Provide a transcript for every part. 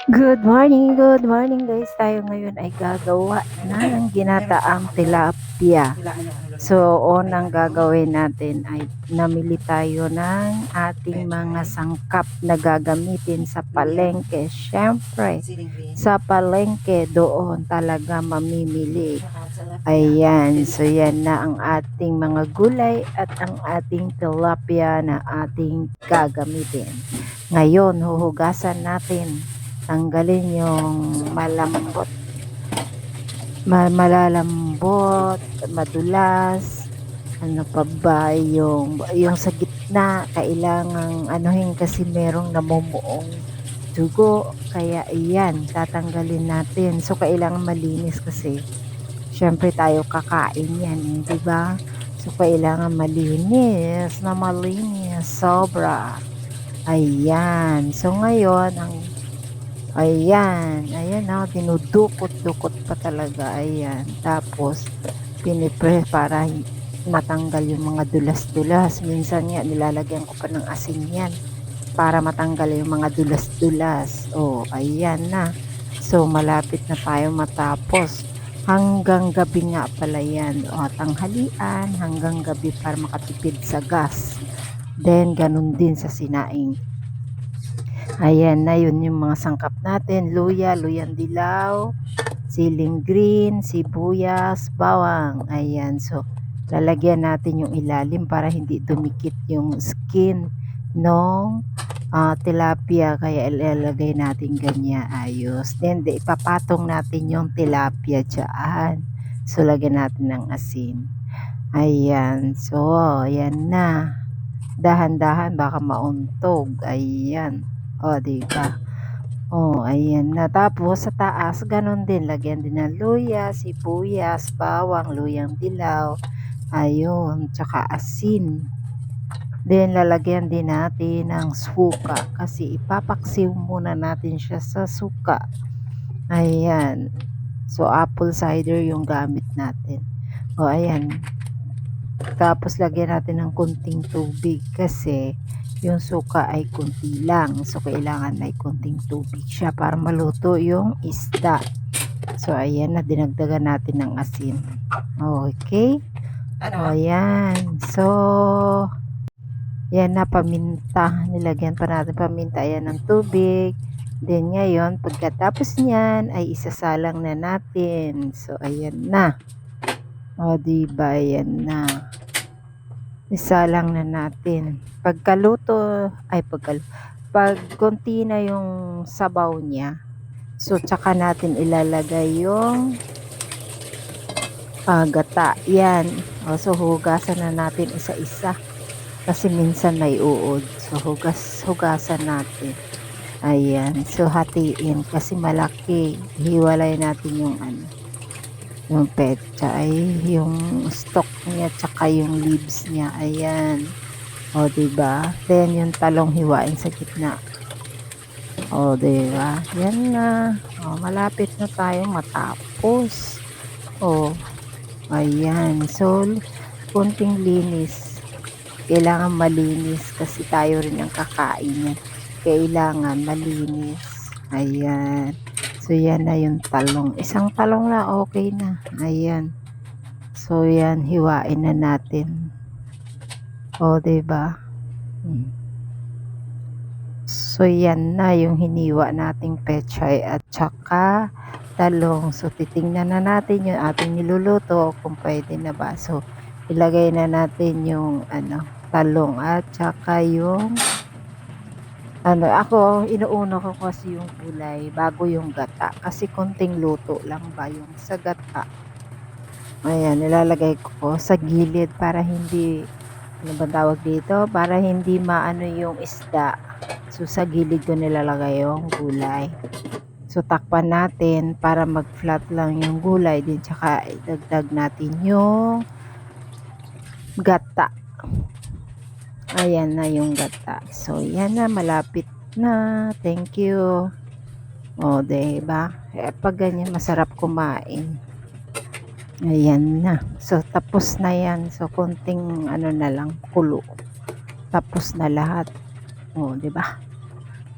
Good morning guys. Tayo ngayon ay gagawa na ng ginataang tilapia. So, unang gagawin natin ay namili tayo ng ating mga sangkap na gagamitin sa palengke. Siyempre, sa palengke doon talaga mamimili. Ayan, so yan na ang ating mga gulay at ang ating tilapia na ating gagamitin. Ngayon, huhugasan natin. Tanggalin yung malalambot, madulas, ano pa ba yung sa gitna, kailangang anuhin kasi merong namumuong dugo, kaya iyan, tatanggalin natin. So, kailangan malinis kasi, syempre tayo kakain yan, di ba? So, kailangan malinis, sobra. Ayan, so ngayon, ayan dinudukot-dukot pa talaga, ayan. Tapos, pinipre para matanggal yung mga dulas-dulas. Minsan nga, nilalagyan ko pa ng asin yan para matanggal yung mga dulas-dulas. Oh, ayan na. So, malapit na tayo matapos. Hanggang gabi nga pala yan. O, tanghalian, hanggang gabi para makatipid sa gas. Then, ganun din sa sinaing. Ayan na, yun yung mga sangkap natin. Luya, luyang dilaw, siling green, sibuyas, bawang. Ayan, so lalagyan natin yung ilalim para hindi dumikit yung skin ng tilapia. Kaya ilalagay natin ganyan, ayos. Then, ipapatong natin yung tilapia dyan. So, lagyan natin ng asin. Ayan, so ayan na. Dahan-dahan, baka mauntog. Ayan. O, diba? O, ayan na. Tapos, sa taas, ganun din. Lagyan din ng luya, sibuyas, bawang, luyang dilaw. Ayun. Tsaka asin. Then, lalagyan din natin ng suka. Kasi, ipapaksiw muna natin siya sa suka. Ayan. So, apple cider yung gamit natin. O, ayan. Tapos, lagyan natin ng kunting tubig. Kasi, yung suka ay kunti lang. So, kailangan may kunting tubig siya para maluto yung isda. So, ayan na. Dinagdagan natin ng asin. Okay. O, ayan. So, yan na, paminta. Nilagyan pa natin paminta. Ayan ng tubig. Then, ngayon, pagkatapos niyan, ay isasalang na natin. So, ayan na. O, diba? Ayan na. Isalang na natin. Pag konti na yung sabaw niya, so tsaka natin ilalagay yung gata. Yan. So, hugasan na natin isa-isa. Kasi minsan may uod. So, hugasan natin. Ayan. So, hatiin. Kasi malaki. Hiwalay natin yung petsa ay yung stalk niya tsaka yung leaves niya. Ayan. O, diba? Then, yung talong hiwain sa gitna. O, diba? Yan na. O, malapit na tayo matapos. O, ayan. So, kunting linis. Kailangan malinis kasi tayo rin ang kakain niya. Kailangan malinis. Ayan. So, yan na yung talong. Isang talong na, okay na. Ayan. So, yan. Hiwain na natin. O, diba? So, yan na yung hiniwa nating pechay at saka talong. So, titingnan na natin yung ating niluluto kung pwede na ba. So, ilagay na natin yung talong at saka yung ako, inuuna ko kasi yung gulay bago yung gata. Kasi konting luto lang ba yung sa gata. Ayan, nilalagay ko sa gilid para hindi, ano ba tawag dito? Para hindi maano yung isda. So, sa gilid ko nilalagay yung gulay. So, takpan natin para mag-flat lang yung gulay. Din, tsaka idagdag natin yung gata. Ayan na yung gata. So, yan na. Malapit na. Thank you. O, diba? Pag ganyan, masarap kumain. Ayan na. So, tapos na yan. So, konting na lang, kulo. Tapos na lahat. O, diba?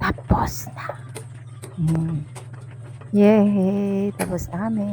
Tapos na. Hmm. Yay! Tapos na kami.